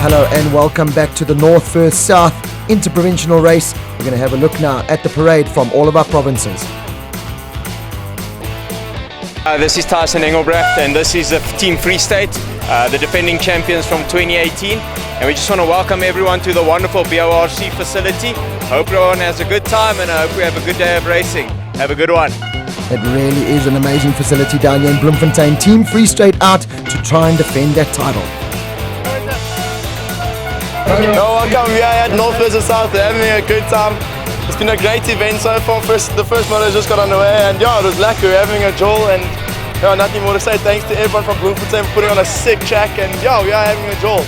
Hello and welcome back to the North vs South interprovincial race. We're going to have a look now at the parade from all of our provinces. This is Tyson Engelbrecht and this is the Team Free State, the defending champions from 2018. And we just want to welcome everyone to the wonderful BORC facility. Hope everyone has a good time and I hope we have a good day of racing. Have a good one. It really is an amazing facility down here in Bloemfontein. Team Free State out to try and defend that title. Welcome, we are at North vs South, we're having a good time. It's been a great event so far. The first motor just got underway and yeah, it was lucky, we're having a jol and yeah, nothing more to say. Thanks to everyone from Bloemfontein for putting on a sick track and yeah, we are having a jol.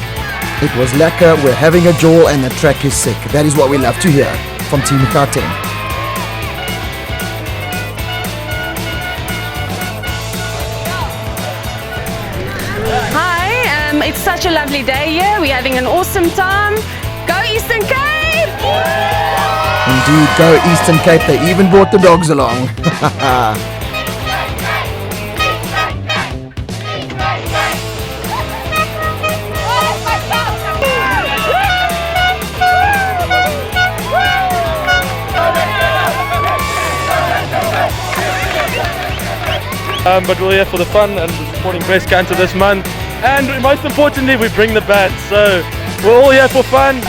It was lekker, we're having a jol and the track is sick. That is what we love to hear from Team Bloemfontein. It's such a lovely day here. We're having an awesome time. Go Eastern Cape! Indeed, go Eastern Cape. They even brought the dogs along. But we're here for the fun and supporting breast cancer this month. And most importantly, we bring the band, so we're all here for fun.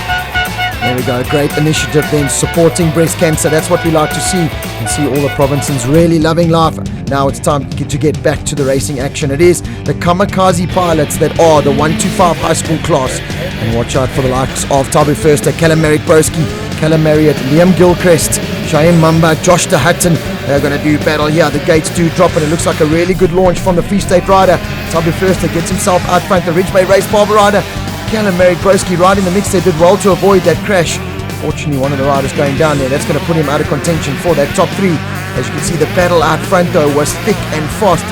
There we go, great initiative then, supporting breast cancer. That's what we like to see, and see all the provinces really loving life. Now it's time to get back to the racing action. It is the kamikaze pilots that are the 125 high school class. And watch out for the likes of Tabu Firster, Callum Broski, Callum Marriott, Liam Gilchrist, Cheyenne Mamba, Josh de Hutton. They're going to do battle here. The gates do drop and it looks like a really good launch from the Free State rider. Tabu Firster gets himself out front. The Ridge Bay Race Barber rider, Callum Broski, right in the mix. They did well to avoid that crash. Fortunately, one of the riders going down there. That's going to put him out of contention for that top three. As you can see, the battle out front though was thick and fast.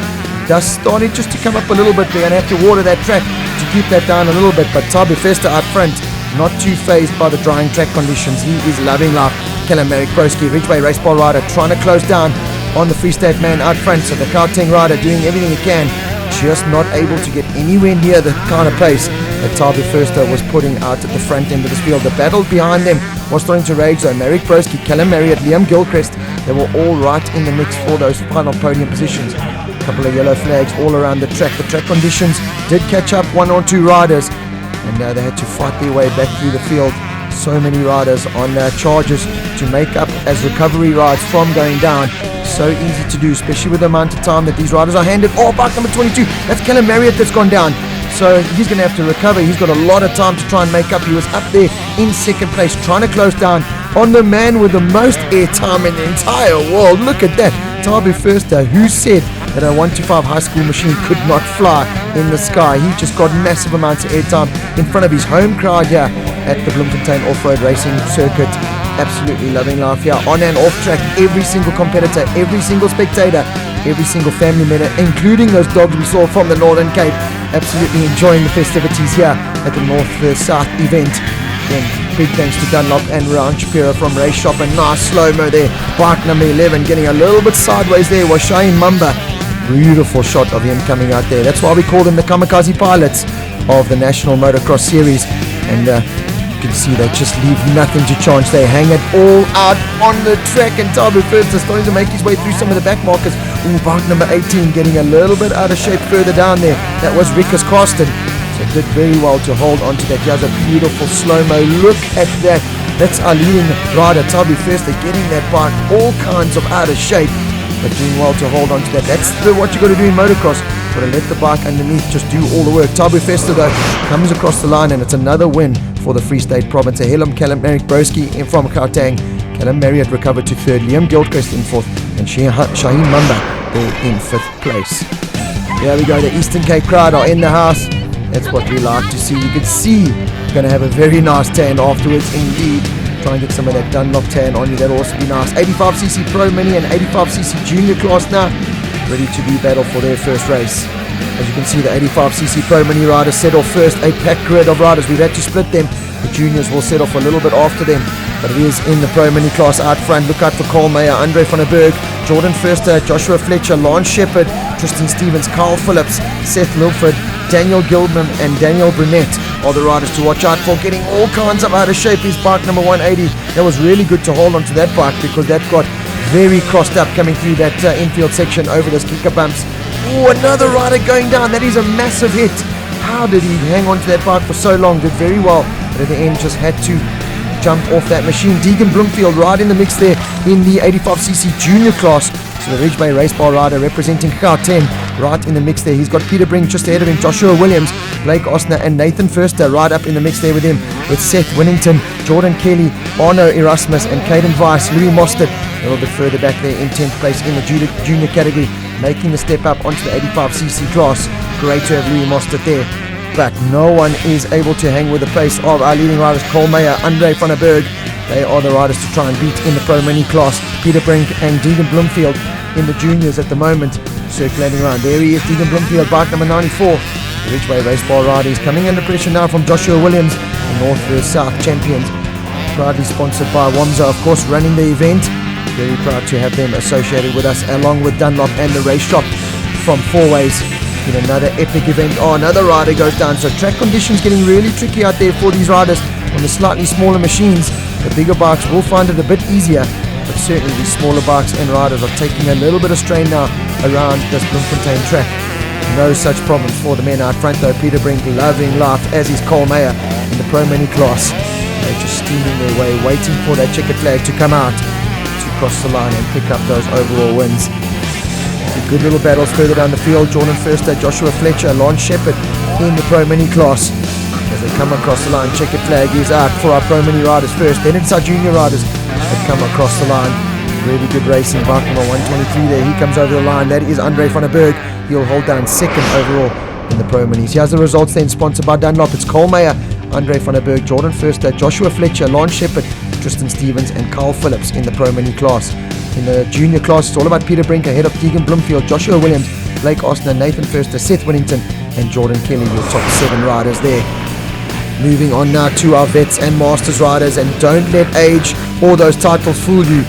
Dust started just to come up a little bit. They're going to have to water that track to keep that down a little bit. But Tabu Firster out front, not too phased by the drying track conditions. He is loving life. Callum Broski, Ridgeway Race Ball rider, trying to close down on the Free State man out front. So the Gauteng rider doing everything he can, just not able to get anywhere near the kind of pace that Tabu Firster was putting out at the front end of this field. The battle behind them was starting to rage though. Broski, Callum Marriott, Liam Gilchrist, they were all right in the mix for those final podium positions. A couple of yellow flags all around the track. The track conditions did catch up one or two riders, and they had to fight their way back through the field. So many riders on charges to make up as recovery rides from going down. So easy to do, especially with the amount of time that these riders are handed. Oh, bike number 22, that's Callum Marriott that's gone down. So he's going to have to recover. He's got a lot of time to try and make up. He was up there in second place, trying to close down on the man with the most airtime in the entire world. Look at that, Tabu Firster, who said that a 125 high school machine could not fly in the sky. He just got massive amounts of airtime in front of his home crowd here at the Bloemfontein Off-Road Racing Circuit. Absolutely loving life here on and off track. Every single competitor, every single spectator, every single family member, including those dogs we saw from the Northern Cape, absolutely enjoying the festivities here at the North vs South event. Again, big thanks to Dunlop and Ryan Shapiro from Race Shop. A nice slow-mo there. Bike number 11 getting a little bit sideways there was Cheyenne Mamba. Beautiful shot of him coming out there. That's why we call them the kamikaze pilots of the National Motocross Series. And you can see they just leave nothing to chance. They hang it all out on the track, and Tabu Firster starting to make his way through some of the back markers. Ooh, bike number 18 getting a little bit out of shape further down there. That was Rickers Carsten. So did very well to hold on to that. Here's a beautiful slow-mo. Look at that. That's our leading rider, Tabu Firster, getting that bike all kinds of out of shape, but doing well to hold on to that. That's what you got to do in motocross. Got to let the bike underneath just do all the work. Tabu Firster though comes across the line, and it's another win for the Free State province. Callum Broski in from Gauteng. Callum Marriott recovered to third. Liam Gilchrist in fourth, and Shaheen Mamba there in fifth place. There we go. The Eastern Cape crowd are in the house. That's what we like to see. You can see you're going to have a very nice tan afterwards indeed. Try and get some of that Dunlop tan on you. That'll also be nice. 85cc Pro Mini and 85cc Junior class now ready to do battle for their first race. As you can see, the 85cc Pro Mini riders set off first. A packed grid of riders. We've had to split them. The juniors will set off a little bit after them, but it is in the Pro Mini class out front. Look out for Carl Meyer, Andre van der Berg, Jordan Firster, Joshua Fletcher, Lance Shepherd, Tristan Stevens, Carl Phillips, Seth Milford, Daniel Gilman and Daniel Brunette are the riders to watch out for. Getting all kinds of out of shape is bike number 180. That was really good to hold onto that bike because that got very crossed up coming through that infield section over those kicker bumps. Oh, another rider going down. That is a massive hit. How did he hang on to that bike for so long? Did very well, but at the end just had to jump off that machine. Deegan Bloemfontein right in the mix there in the 85cc junior class. So the Ridge Bay race bar rider representing Gauteng right in the mix there. He's got Peter Brink just ahead of him, Joshua Williams, Blake Osner and Nathan Firster right up in the mix there with him, with Seth Winnington, Jordan Kelly, Arno Erasmus and Caden Weiss, Louis Mostert a little bit further back there in 10th place in the junior category, making the step up onto the 85cc class. Great to have Louis Mostert there. But no one is able to hang with the pace of our leading riders, Cole Meyer, Andre van der Berg. They are the riders to try and beat in the Pro Mini class. Peter Brink and Deegan Bloemfontein in the juniors at the moment, circulating around. There he is, Deegan Bloemfontein, bike number 94. The Ridgeway Race Bar rider is coming under pressure now from Joshua Williams, the North vs South champions. Proudly sponsored by Wamza, of course, running the event. Very proud to have them associated with us, along with Dunlop and the race shop from Fourways. In another epic event. Oh, another rider goes down. So track conditions getting really tricky out there for these riders on the slightly smaller machines. The bigger bikes will find it a bit easier, but certainly these smaller bikes and riders are taking a little bit of strain now around this Bloemfontein track. No such problems for the men out front though. Peter Brink loving life, as is Cole Meyer in the Pro Mini class. They're just steaming their way, waiting for that checkered flag to come out to cross the line and pick up those overall wins. Good little battles further down the field. Jordan Firster, Joshua Fletcher, Lance Shepherd in the Pro Mini class. As they come across the line, checkered flag is out for our Pro Mini riders first. Then it's our junior riders that come across the line. Really good racing. Bike number 123 there. He comes over the line. That is Andre van der Berg. He'll hold down second overall in the Pro Minis. Here's the results then, sponsored by Dunlop. It's Cole Meyer, Andre van der Berg, Jordan Firster, Joshua Fletcher, Lance Shepherd, Tristan Stevens and Carl Phillips in the Pro Mini class. In the junior class, it's all about Peter Brink ahead of Deegan Bloemfontein, Joshua Williams, Blake Osner, Nathan Firster, Seth Winnington and Jordan Kelly, your top 7 riders there. Moving on now to our vets and masters riders, and don't let age or those titles fool you.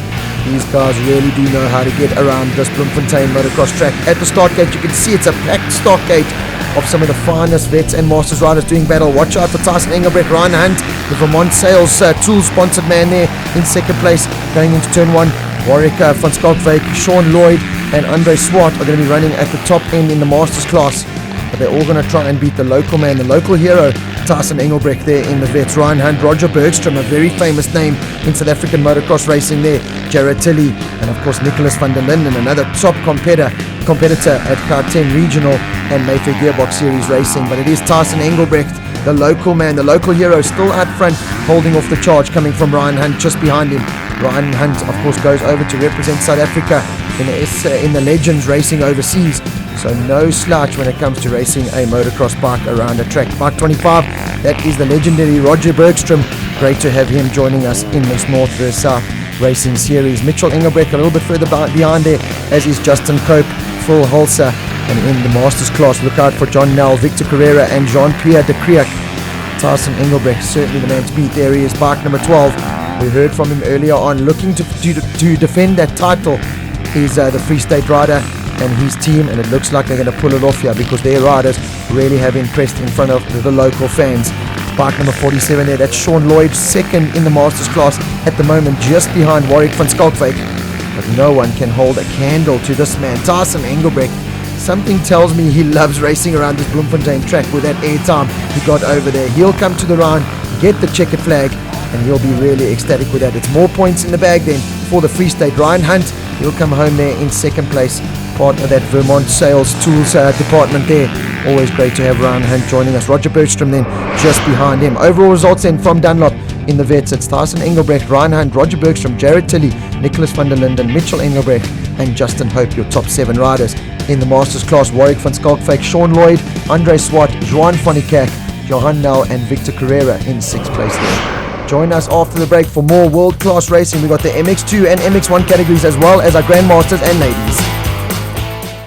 These guys really do know how to get around this Bloemfontein motocross track. At the start gate, you can see it's a packed start gate of some of the finest vets and masters riders doing battle. Watch out for Tyson Engelbrecht, Ryan Hunt, the Vermont Sales Tool sponsored man there in second place going into turn 1. Warwick van Skalkwyk, Sean Lloyd and Andre Swart are going to be running at the top end in the Masters class. But they're all going to try and beat the local man, the local hero, Tyson Engelbrecht there in the vets. Ryan Hunt, Roger Bergstrom, a very famous name in South African motocross racing there. Jared Tilley and of course Nicholas van der Linden, another top competitor at Gauteng Regional and Mayfair Gearbox Series Racing. But it is Tyson Engelbrecht, the local man, the local hero, still out front, holding off the charge coming from Ryan Hunt just behind him. Ryan Hunt, of course, goes over to represent South Africa in the Legends racing overseas. So no slouch when it comes to racing a motocross bike around a track. Bike 25, that is the legendary Roger Bergstrom. Great to have him joining us in this North vs South racing series. Mitchell Engelbrecht a little bit further behind there, as is Justin Cope, Phil Hulser. And in the Masters class, look out for John Nell, Victor Carrera and Jean-Pierre de Kriek. Tyson Engelbrecht, certainly the man to beat. There he is, bike number 12. We heard from him earlier on, looking to defend that title is the Free State rider and his team, and it looks like they're going to pull it off here because their riders really have impressed in front of the local fans. Bike number 47 there, that's Sean Lloyd, second in the Masters class at the moment, just behind Warwick van Skalkwyk. But no one can hold a candle to this man, Tyson Engelbrecht. Something tells me he loves racing around this Bloemfontein track with that airtime he got over there. He'll come to the round, get the checkered flag, and he'll be really ecstatic with that. It's more points in the bag then for the Free State. Ryan Hunt, he'll come home there in second place, part of that Vermont Sales Tools department there. Always great to have Ryan Hunt joining us. Roger Bergstrom then just behind him. Overall results then from Dunlop in the vets. It's Tyson Engelbrecht, Ryan Hunt, Roger Bergstrom, Jared Tilley, Nicholas van der Linden, Mitchell Engelbrecht and Justin Hope, your top 7 riders. In the Masters class, Warwick van Skalkwyk, Sean Lloyd, Andre Swart, Johan van der Kerk, Johan Nel and Victor Carrera in 6th place there. Join us after the break for more world-class racing. We've got the MX2 and MX1 categories as well as our Grandmasters and ladies.